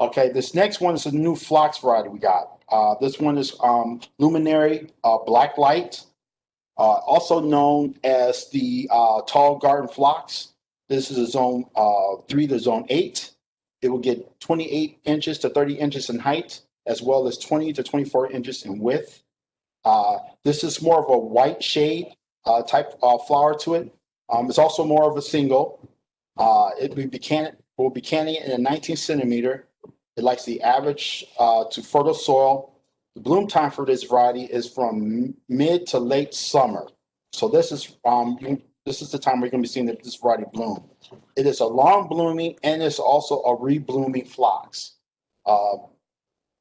Okay, this next one is a new phlox variety we got. This one is Luminary Black Light, also known as the Tall Garden Phlox. This is a zone 3 to zone 8. It will get 28 inches to 30 inches in height, as well as 20 to 24 inches in width. This is more of a white shade type flower to it. It's also more of a single. Will be canning in a 19 centimeter. It likes the average to fertile soil. The bloom time for this variety is from mid to late summer. So this is the time we're going to be seeing this variety bloom. It is a long blooming and it's also a reblooming phlox.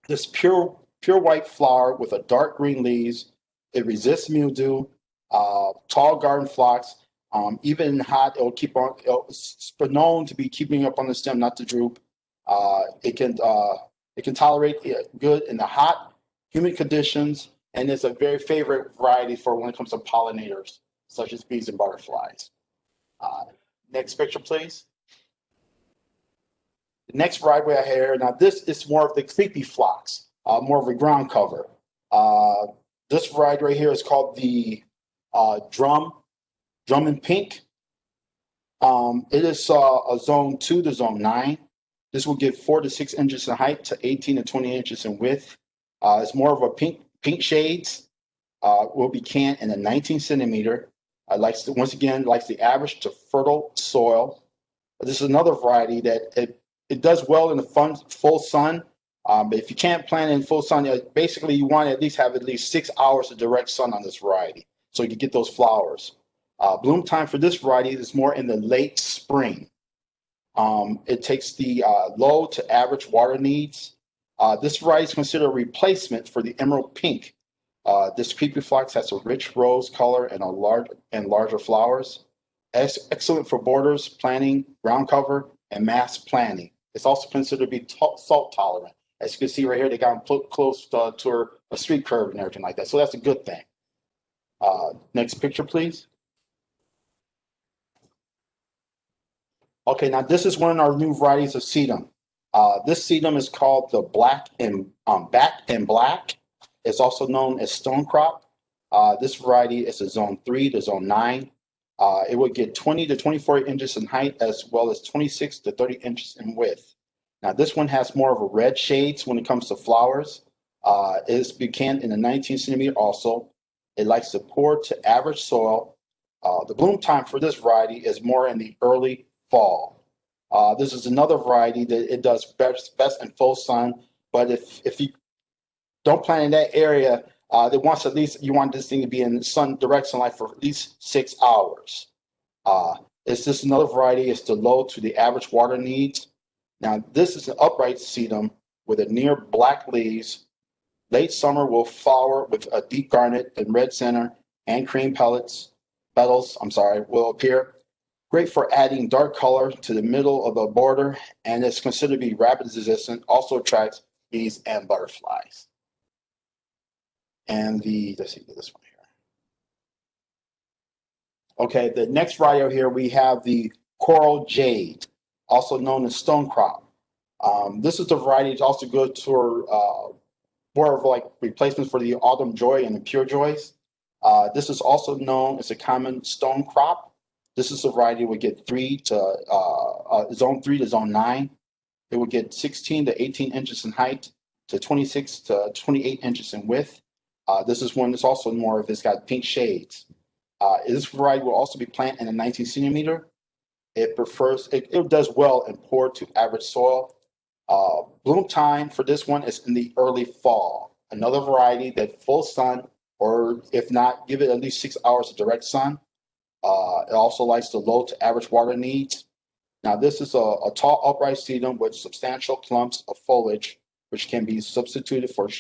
This pure white flower with a dark green leaves. It resists mildew. Tall garden phlox. Even in hot, it will keep on. It's known to be keeping up on the stem, not to droop. It can tolerate it good in the hot, humid conditions, and it's a very favorite variety for when it comes to pollinators, such as bees and butterflies. Next picture, please. The next variety we have here, now this is more of the creepy phlox, more of a ground cover. This variety right here is called the drum and pink. It is a zone 2 to zone 9. This will give 4 to 6 inches in height to 18 to 20 inches in width. It's more of a pink shades. Will be canned in a 19 centimeter. Likes the average to fertile soil. This is another variety that it does well in the full sun. But if you can't plant in full sun, basically you want to have at least 6 hours of direct sun on this variety, so you can get those flowers. Bloom time for this variety is more in the late spring. It takes the low to average water needs. This variety is considered a replacement for the emerald pink. This creepy phlox has a rich rose color and larger flowers. Excellent for borders, planting, ground cover, and mass planting. It's also considered to be salt tolerant. As you can see right here, they got close to a street curve and everything like that. So that's a good thing. Next picture, please. Okay, now this is one of our new varieties of sedum. This sedum is called the back and black. It's also known as stone crop. This variety is a zone 3 to zone 9. It would get 20 to 24 inches in height, as well as 26 to 30 inches in width. Now this one has more of a red shades when it comes to flowers. It is canned in a 19 centimeter also. It likes the poor to average soil. The bloom time for this variety is more in the early fall. This is another variety that it does best in full sun, but if you don't plant in that area, you want this thing to be in direct sunlight for at least 6 hours. It's just another variety. It's the low to the average water needs. Now this is an upright sedum with a near black leaves. Late summer will flower with a deep garnet and red center, and cream petals will appear. Great for adding dark color to the middle of the border, and it's considered to be rabbit resistant. Also attracts bees and butterflies. And let's see this one here. Okay, the next variety here we have the coral jade, also known as stone crop. This is the variety that's also good for more of like replacements for the autumn joy and the pure joys. This is also known as a common stone crop. This is a variety we get zone 3 to zone 9. It would get 16 to 18 inches in height to 26 to 28 inches in width. This is one that's also it's got pink shades. This variety will also be planted in a 19 centimeter. It does well in poor to average soil. Bloom time for this one is in the early fall. Another variety that full sun, or if not, give it at least 6 hours of direct sun. It also likes the low to average water needs. Now this is a tall upright sedum with substantial clumps of foliage, which can be substituted for a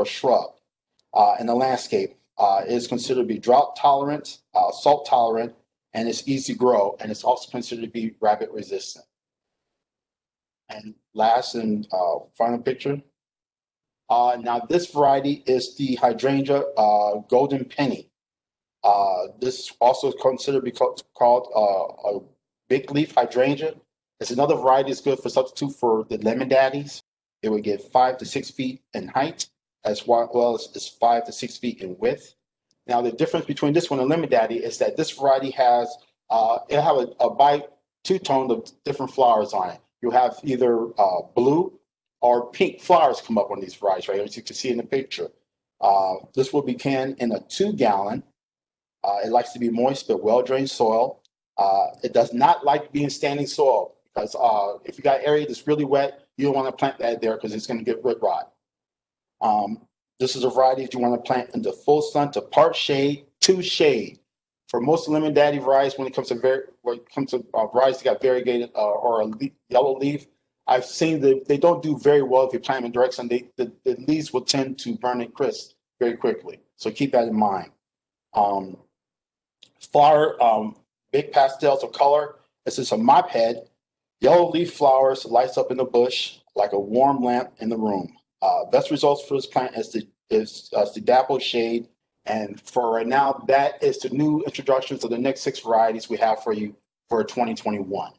shrub in the landscape. It is considered to be drought tolerant, salt tolerant, and it's easy to grow, and it's also considered to be rabbit resistant. And last and final picture. Now this variety is the hydrangea golden penny. This is also considered to be called a big leaf hydrangea. It's another variety that's good for substitute for the lemon daddies. It would get 5 to 6 feet in height, as well as 5 to 6 feet in width. Now, the difference between this one and lemon daddy is that this variety has it'll have a bi two-tone of different flowers on it. You'll have either blue or pink flowers come up on these varieties, right? As you can see in the picture. This will be canned in a 2-gallon. It likes to be moist but well-drained soil. It does not like being standing soil because if you got area that's really wet, you don't want to plant that there because it's going to get root rot. This is a variety that you want to plant into full sun to part shade to shade. For most lemon daddy varieties, when it comes to varieties that got variegated or a yellow leaf, I've seen that they don't do very well if you plant them in direct sun. The leaves will tend to burn and crisp very quickly. So keep that in mind. Flower, big pastels of color. This is a mop head. Yellow leaf flowers lights up in the bush like a warm lamp in the room. Best results for this plant is the dapple shade. And for right now, that is the new introductions of the next 6 varieties we have for you for 2021.